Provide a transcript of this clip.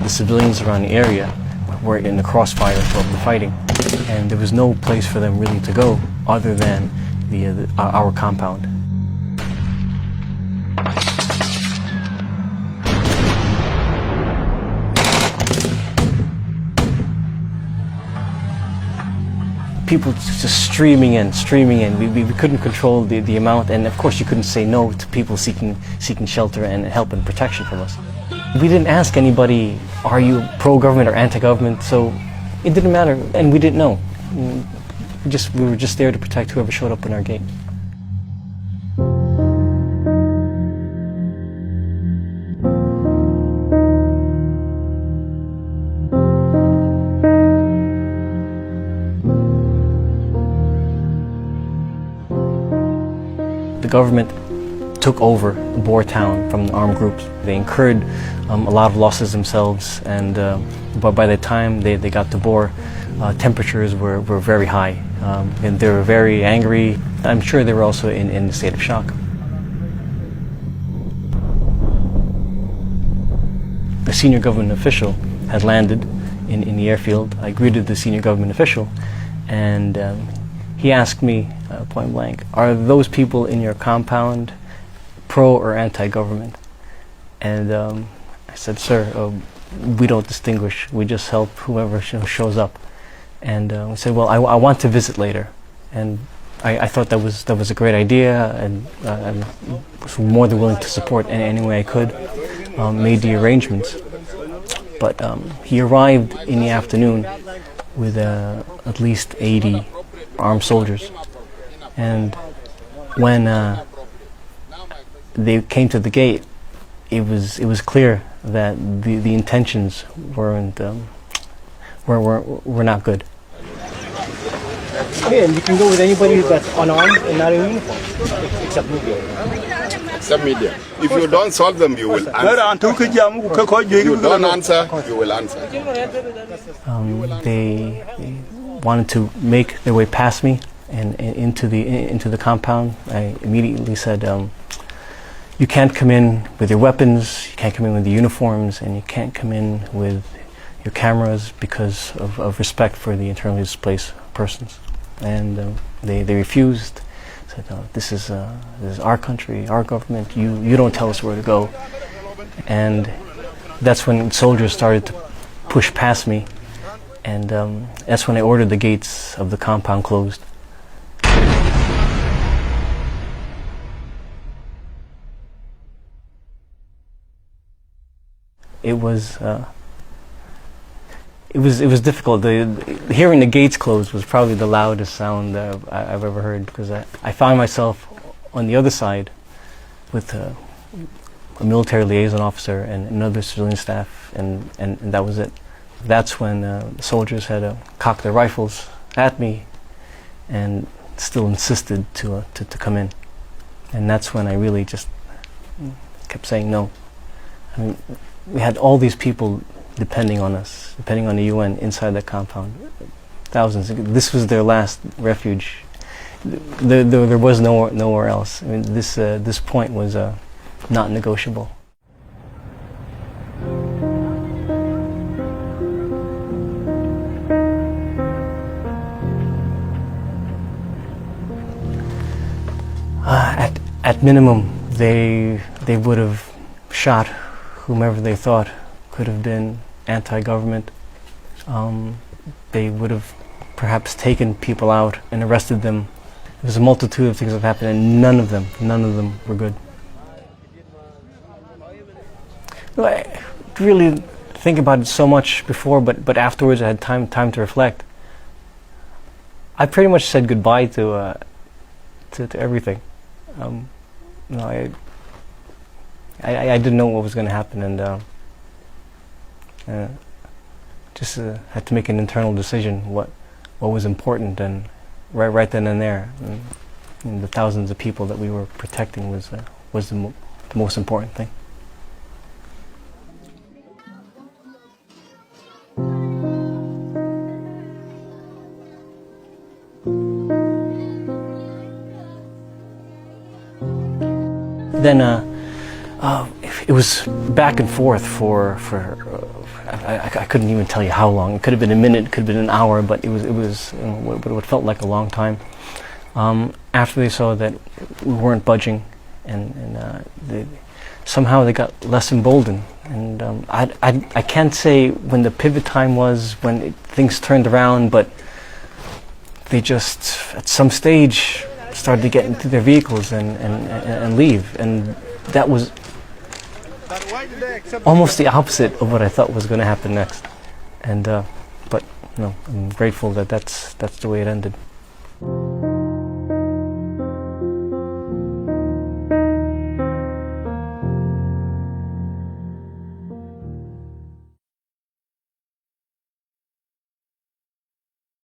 the civilians around the area were in the crossfire of the fighting, and there was no place for them really to go other than our compound. People just streaming in. We couldn't control the amount, and of course you couldn't say no to people seeking shelter and help and protection from us. We didn't ask anybody, are you pro-government or anti-government, so it didn't matter, and we didn't know. We were just there to protect whoever showed up in our gate. The government took over Boer Town from the armed groups. They incurred a lot of losses themselves, and but by the time they got to Boer, temperatures were very high, and they were very angry. I'm sure they were also in a state of shock. A senior government official had landed in the airfield. I greeted the senior government official, and he asked me point blank, are those people in your compound pro or anti-government? And I said, sir, we don't distinguish. We just help whoever shows up. And we said, well, I want to visit later. And I thought that was a great idea, and I was more than willing to support in any way I could. Made the arrangements. But he arrived in the afternoon with at least 80 armed soldiers. And when they came to the gate, it was clear that the intentions were not good. Yeah, and you can go with anybody that's unarmed and not in uniform, except media. Except media. If you don't solve them, you will answer. If you don't answer, you will answer. They wanted to make their way past me and into the compound. I immediately said, you can't come in with your weapons, you can't come in with the uniforms, and you can't come in with your cameras because of respect for the internally displaced persons. And they refused. Said, no, this is our country, our government. You don't tell us where to go. And that's when soldiers started to push past me, and that's when I ordered the gates of the compound closed. It was difficult. Hearing the gates close was probably the loudest sound I've ever heard, because I found myself on the other side with a military liaison officer and another civilian staff, and that was it. That's when the soldiers had cocked their rifles at me and still insisted to come in. And that's when I really just kept saying no. I mean, we had all these people depending on us, depending on the UN inside that compound. Thousands. This was their last refuge. There was nowhere else. I mean, this point was not negotiable. At minimum, they would have shot whomever they thought could have been anti-government. They would have perhaps taken people out and arrested them. There's a multitude of things that have happened, and none of them were good. I really think about it so much before, but afterwards I had time to reflect. I pretty much said goodbye to everything. I didn't know what was going to happen, and just had to make an internal decision what was important, and right then and there, and the thousands of people that we were protecting was the most important thing. Then it was back and forth for I couldn't even tell you how long. It could have been a minute, it could have been an hour, but it was what felt like a long time. After they saw that we weren't budging, and somehow they got less emboldened. And I can't say when the pivot time was, when things turned around, but they just, at some stage, started to get into their vehicles and leave. And that was almost the opposite of what I thought was going to happen next. And but I'm grateful that that's the way it ended.